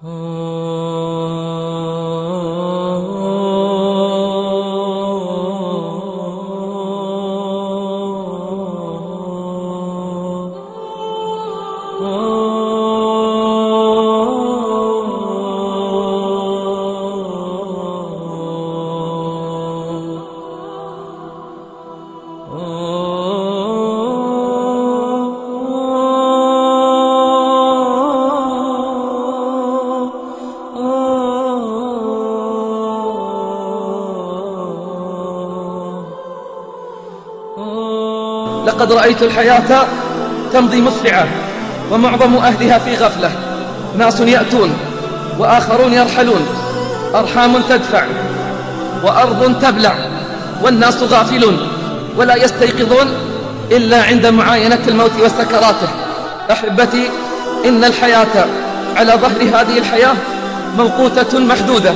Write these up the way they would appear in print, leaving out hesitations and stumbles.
لقد رأيت الحياة تمضي مسرعة ومعظم أهلها في غفلة، ناس يأتون وآخرون يرحلون، أرحام تدفع وأرض تبلع، والناس غافلون ولا يستيقظون إلا عند معاينة الموت وسكراته. أحبتي، إن الحياة على ظهر هذه الحياة موقوتة محدودة،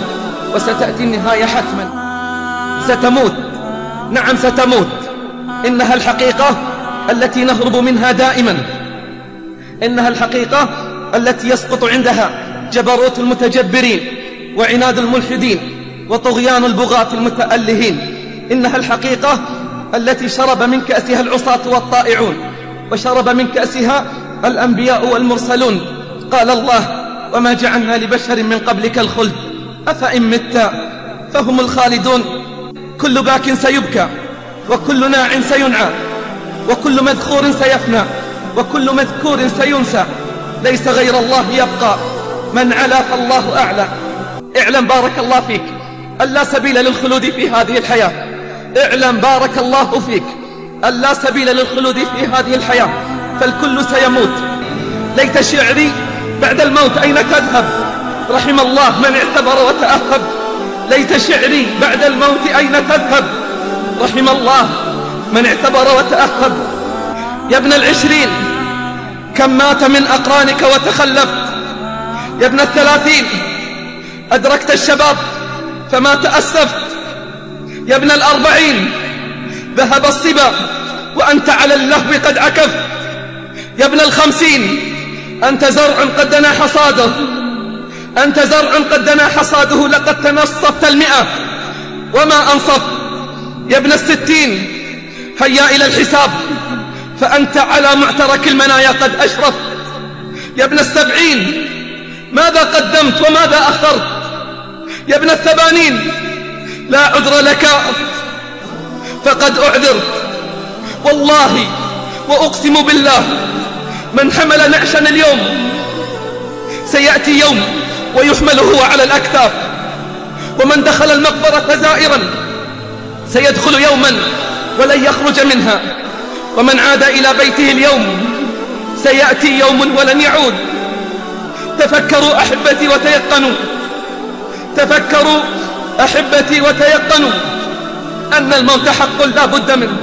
وستأتي النهاية حتما. ستموت، نعم ستموت. إنها الحقيقة التي نهرب منها دائما، إنها الحقيقة التي يسقط عندها جبروت المتجبرين وعناد الملحدين وطغيان البغاة المتألهين. إنها الحقيقة التي شرب من كأسها العصاة والطائعون، وشرب من كأسها الأنبياء والمرسلون. قال الله: وما جعلنا لبشر من قبلك الخلد أفإن مت فهم الخالدون. كل باك سيبكى، وكل ناع سينعى، وكل مذخور سيفنى، وكل مذكور سينسى. ليس غير الله يبقى، من علا فالله أعلى. اعلم بارك الله فيك أن لا سبيل للخلود في هذه الحياة. اعلم بارك الله فيك أن لا سبيل للخلود في هذه الحياة، فالكل سيموت. ليت شعري بعد الموت أين تذهب، رحم الله من اعتبر وتأهب. ليت شعري بعد الموت أين تذهب، رحم الله من اعتبر وتأهب. يا ابن العشرين كم مات من أقرانك وتخلفت، يا ابن الثلاثين أدركت الشباب فما تأسفت، يا ابن الأربعين ذهب الصبا وأنت على اللهو قد عكفت، يا ابن الخمسين أنت زرع قد دنا حصاده، أنت زرع قد دنا حصاده، لقد تنصفت 100 وما أنصف. يا ابن الستين هيا إلى الحساب فأنت على معترك المنايا قد أشرفت. يا ابن السبعين ماذا قدمت وماذا أخرت، يا ابن الثمانين لا عذر لك فقد أعذرت. والله وأقسم بالله من حمل نعشا اليوم سيأتي يوم ويحمل هو على الأكتاف، ومن دخل المقبرة زائرا سيدخل يوما ولن يخرج منها، ومن عاد إلى بيته اليوم سيأتي يوم ولن يعود. تفكروا أحبتي وتيقنوا، تفكروا أحبتي وتيقنوا أن الموت حق لا بد منه.